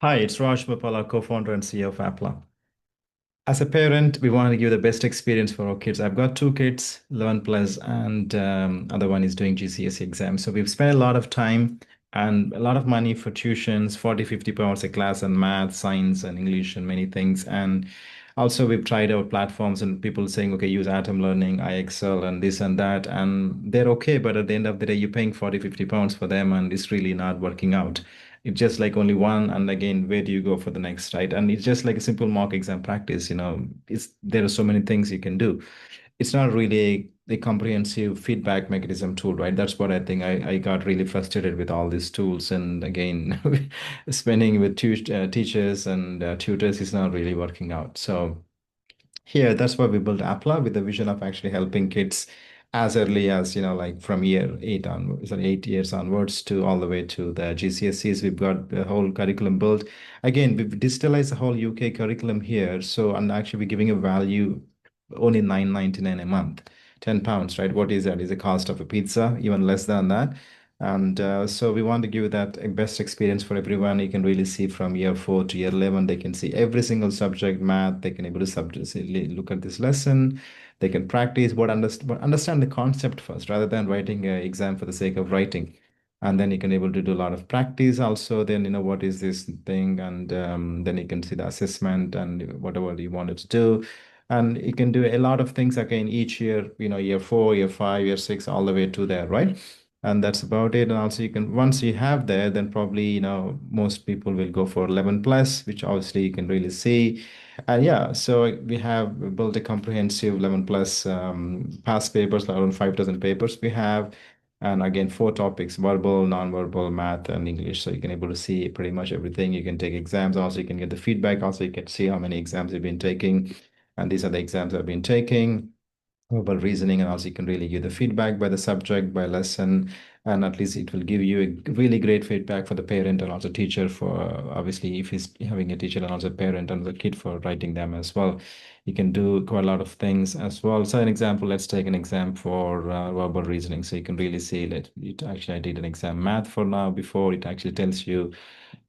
Hi, it's Raj Bapala, co-founder and CEO of Applaa. As a parent, we want to give the best experience for our kids. I've got two kids, 11 plus, and other one is doing GCSE exams. So we've spent a lot of time and a lot of money for tuitions, 40, 50 pounds a class on math, science, and English, and many things. And also we've tried out platforms and people saying, okay, use Atom Learning, iExcel, and this and that. And they're okay, but at the end of the day, you're paying 40, 50 pounds for them, and it's really not working out. It's just like only one, and again, where do you go for the next, right? And it's just like a simple mock exam practice, it's there are so many things you can do. It's not really a comprehensive feedback mechanism tool, right? That's what I think. I got really frustrated with all these tools, and again, spending with teachers and tutors is not really working out. So here, that's why we built Appla with the vision of actually helping kids as early as, like from year 8 years onwards to all the way to the GCSEs. We've got the whole curriculum built. Again, we've digitalized the whole UK curriculum here. So, and actually we're giving a value only 9.99 a month, 10 pounds, right? What is that? Is the cost of a pizza, even less than that. And so we want to give that a best experience for everyone. You can really see from year 4 to year 11, they can see every single subject, math, they can able to look at this lesson. They can practice but understand the concept first rather than writing an exam for the sake of writing. And then you can able to do a lot of practice also. Then, what is this thing? And then you can see the assessment and whatever you wanted to do. And you can do a lot of things again each year, year 4, year 5, year 6, all the way to there, right? And that's about it. And also you can, once you have there, then probably, most people will go for 11 plus, which obviously you can really see. And yeah, so we have built a comprehensive 11 plus past papers, around 5,000 papers we have. And again, four topics: verbal, non-verbal, math, and English. So you can able to see pretty much everything. You can take exams. Also, you can get the feedback. Also, you can see how many exams you've been taking. And these are the exams I've been taking, verbal reasoning, and also you can really give the feedback by the subject, by lesson, and at least it will give you a really great feedback for the parent and also teacher for obviously if he's having a teacher and also parent and the kid for writing them as well. You can do quite a lot of things as well. So an example, let's take an exam for verbal reasoning. So you can really see that it actually I did an exam math for now before it actually tells you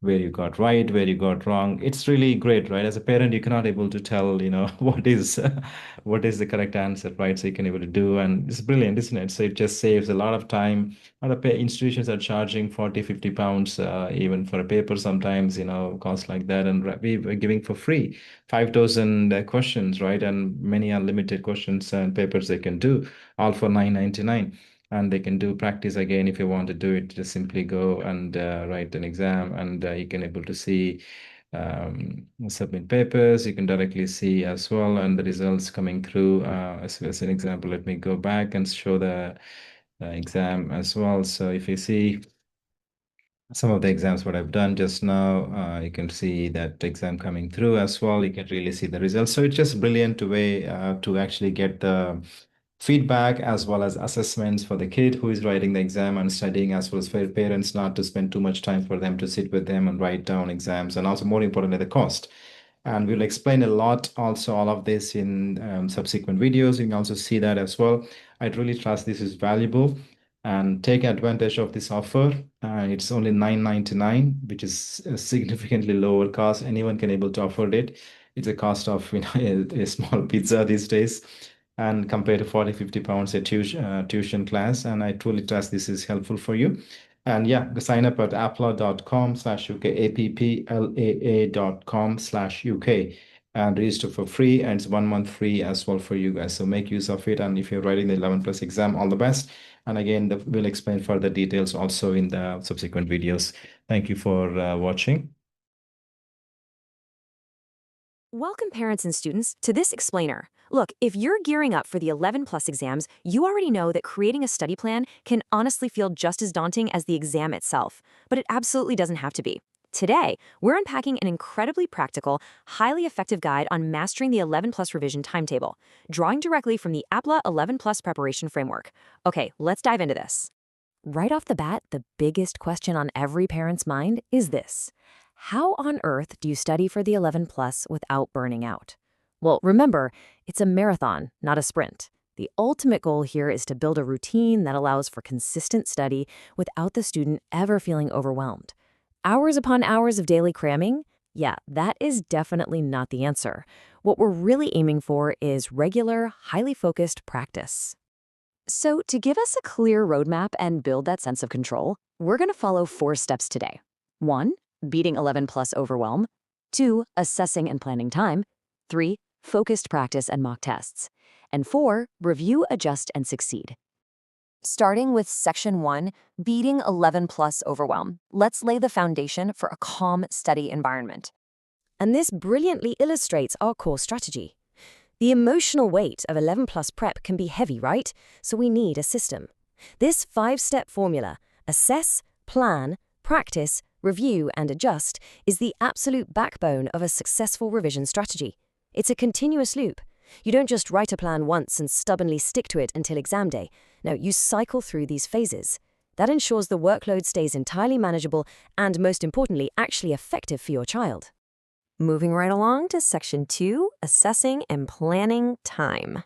where you got right, where you got wrong. It's really great, right? As a parent, you cannot able to tell, what is the correct answer, right? So you can able to do, and it's brilliant, isn't it? So it just saves a lot of time. Other institutions are charging 40, 50 pounds, even for a paper sometimes, costs like that. And we're giving for free 5,000 questions, right? And many unlimited questions and papers they can do, all for 9.99, and they can do practice again if you want to do it. Just simply go and write an exam, and you can able to see submit papers. You can directly see as well, and the results coming through. As an example, let me go back and show the exam as well. So if you see some of the exams what I've done just now, you can see that exam coming through as well. You can really see the results. So it's just brilliant way to actually get the feedback as well as assessments for the kid who is writing the exam and studying, as well as for parents not to spend too much time for them to sit with them and write down exams, and also more importantly the cost. And we'll explain a lot also all of this in subsequent videos. You can also see that as well. I'd really trust this is valuable and take advantage of this offer. It's only 9.99, which is a significantly lower cost. Anyone can able to afford it. It's a cost of a small pizza these days, and compared to 40, 50 pounds a tuition class. And I truly trust this is helpful for you. And yeah, sign up at applaa.com/UK, applaa.com/UK, and register for free. And it's 1 month free as well for you guys. So make use of it. And if you're writing the 11 plus exam, all the best. And again, we'll explain further details also in the subsequent videos. Thank you for watching. Welcome parents and students to this explainer. Look, if you're gearing up for the 11 plus exams, you already know that creating a study plan can honestly feel just as daunting as the exam itself, but it absolutely doesn't have to be. Today, we're unpacking an incredibly practical, highly effective guide on mastering the 11 plus revision timetable, drawing directly from the Applaa 11 plus preparation framework. Okay, let's dive into this. Right off the bat, the biggest question on every parent's mind is this: how on earth do you study for the 11 plus without burning out? Well, remember, it's a marathon, not a sprint. The ultimate goal here is to build a routine that allows for consistent study without the student ever feeling overwhelmed. Hours upon hours of daily cramming? Yeah, that is definitely not the answer. What we're really aiming for is regular, highly focused practice. So, to give us a clear roadmap and build that sense of control, we're going to follow 4 steps today. 1. Beating 11 plus overwhelm. 2. Assessing and planning time. 3. Focused practice and mock tests. And 4. Review, adjust, and succeed. Starting with Section 1, Beating 11 plus overwhelm, let's lay the foundation for a calm, steady environment. And this brilliantly illustrates our core strategy. The emotional weight of 11 plus prep can be heavy, right? So we need a system. This 5-step formula, assess, plan, practice, review, and adjust, is the absolute backbone of a successful revision strategy. It's a continuous loop. You don't just write a plan once and stubbornly stick to it until exam day. No, you cycle through these phases. That ensures the workload stays entirely manageable and, most importantly, actually effective for your child. Moving right along to Section 2, Assessing and Planning Time.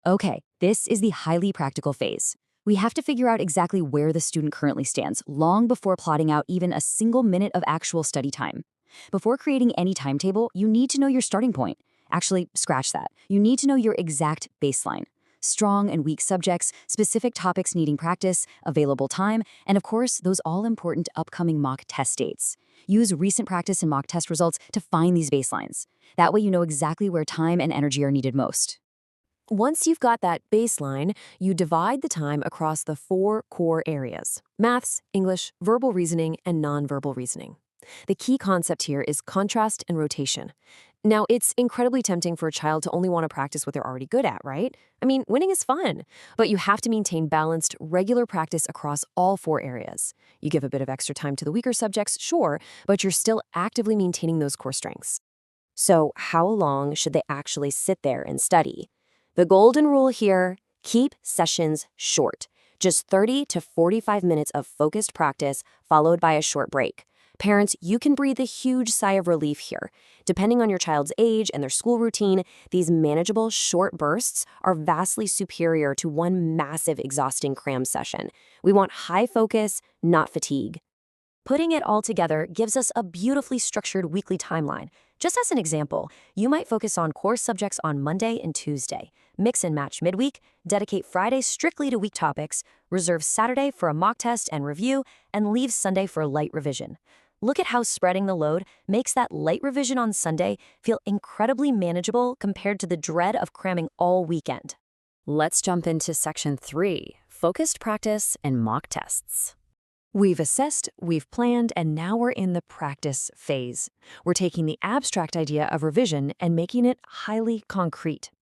Okay, this is the highly practical phase. We have to figure out exactly where the student currently stands, long before plotting out even a single minute of actual study time. Before creating any timetable, you need to know your starting point. Actually, scratch that. You need to know your exact baseline. Strong and weak subjects, specific topics needing practice, available time, and of course, those all-important upcoming mock test dates. Use recent practice and mock test results to find these baselines. That way you know exactly where time and energy are needed most. Once you've got that baseline, you divide the time across the 4 core areas: maths, English, verbal reasoning, and nonverbal reasoning. The key concept here is contrast and rotation. Now, it's incredibly tempting for a child to only want to practice what they're already good at, right? I mean, winning is fun, but you have to maintain balanced, regular practice across all 4 areas. You give a bit of extra time to the weaker subjects, sure, but you're still actively maintaining those core strengths. So, how long should they actually sit there and study? The golden rule here: keep sessions short. Just 30 to 45 minutes of focused practice, followed by a short break. Parents, you can breathe a huge sigh of relief here. Depending on your child's age and their school routine, these manageable short bursts are vastly superior to one massive exhausting cram session. We want high focus, not fatigue. Putting it all together gives us a beautifully structured weekly timeline. Just as an example, you might focus on core subjects on Monday and Tuesday, mix and match midweek, dedicate Friday strictly to weak topics, reserve Saturday for a mock test and review, and leave Sunday for light revision. Look at how spreading the load makes that light revision on Sunday feel incredibly manageable compared to the dread of cramming all weekend. Let's jump into Section 3, Focused Practice and Mock Tests. We've assessed, we've planned, and now we're in the practice phase. We're taking the abstract idea of revision and making it highly concrete.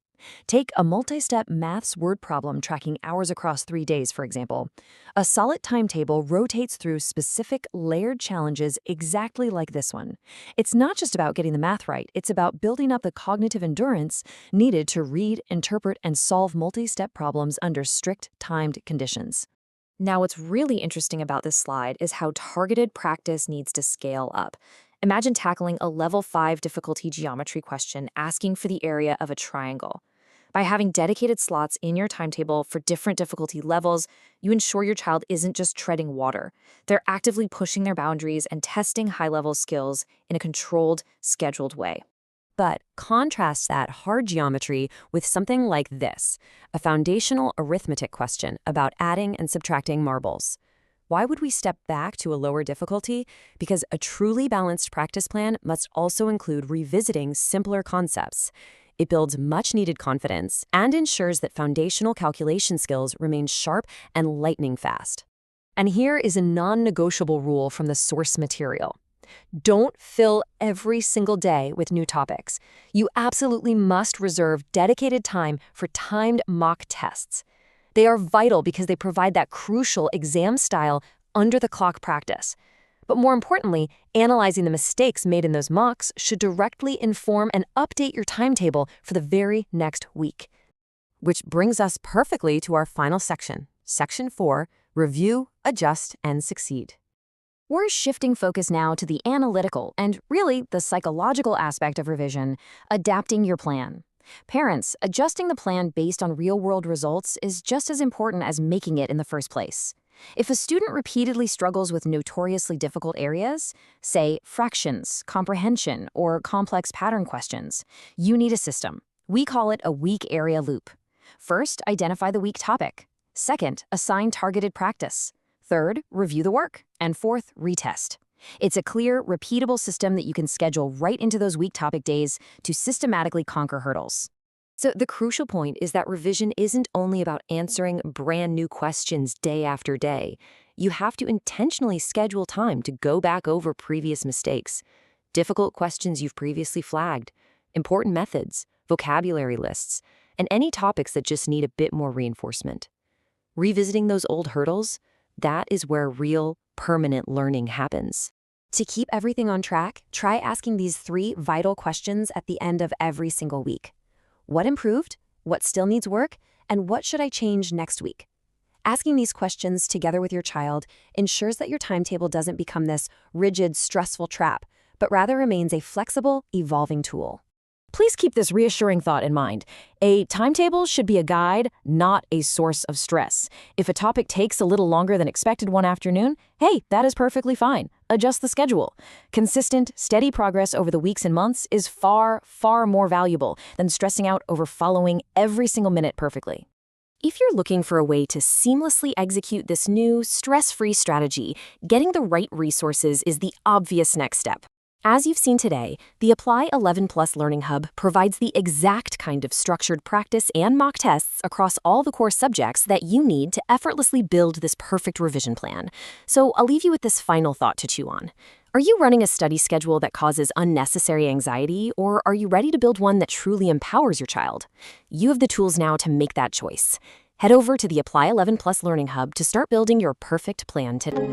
Take a multi-step maths word problem tracking hours across 3 days, for example. A solid timetable rotates through specific layered challenges exactly like this one. It's not just about getting the math right, it's about building up the cognitive endurance needed to read, interpret, and solve multi-step problems under strict timed conditions. Now, what's really interesting about this slide is how targeted practice needs to scale up. Imagine tackling a level 5 difficulty geometry question asking for the area of a triangle. By having dedicated slots in your timetable for different difficulty levels, you ensure your child isn't just treading water. They're actively pushing their boundaries and testing high-level skills in a controlled, scheduled way. But contrast that hard geometry with something like this, a foundational arithmetic question about adding and subtracting marbles. Why would we step back to a lower difficulty? Because a truly balanced practice plan must also include revisiting simpler concepts. It builds much-needed confidence and ensures that foundational calculation skills remain sharp and lightning fast. And here is a non-negotiable rule from the source material. Don't fill every single day with new topics. You absolutely must reserve dedicated time for timed mock tests. They are vital because they provide that crucial exam-style, under-the-clock practice. But more importantly, analyzing the mistakes made in those mocks should directly inform and update your timetable for the very next week. Which brings us perfectly to our final section, Section 4, Review, Adjust, and Succeed. We're shifting focus now to the analytical and really the psychological aspect of revision, adapting your plan. Parents, adjusting the plan based on real-world results is just as important as making it in the first place. If a student repeatedly struggles with notoriously difficult areas, say fractions, comprehension, or complex pattern questions, you need a system. We call it a weak area loop. First, identify the weak topic. Second, assign targeted practice. Third, review the work. And fourth, retest. It's a clear, repeatable system that you can schedule right into those weak topic days to systematically conquer hurdles. So the crucial point is that revision isn't only about answering brand new questions day after day. You have to intentionally schedule time to go back over previous mistakes, difficult questions you've previously flagged, important methods, vocabulary lists, and any topics that just need a bit more reinforcement. Revisiting those old hurdles, that is where real, permanent learning happens. To keep everything on track, try asking these 3 vital questions at the end of every single week. What improved? What still needs work? And what should I change next week? Asking these questions together with your child ensures that your timetable doesn't become this rigid, stressful trap, but rather remains a flexible, evolving tool. Please keep this reassuring thought in mind. A timetable should be a guide, not a source of stress. If a topic takes a little longer than expected one afternoon, hey, that is perfectly fine. Adjust the schedule. Consistent, steady progress over the weeks and months is far, far more valuable than stressing out over following every single minute perfectly. If you're looking for a way to seamlessly execute this new, stress-free strategy, getting the right resources is the obvious next step. As you've seen today, the Applaa 11 Plus Learning Hub provides the exact kind of structured practice and mock tests across all the core subjects that you need to effortlessly build this perfect revision plan. So I'll leave you with this final thought to chew on. Are you running a study schedule that causes unnecessary anxiety, or are you ready to build one that truly empowers your child? You have the tools now to make that choice. Head over to the Applaa 11 Plus Learning Hub to start building your perfect plan today.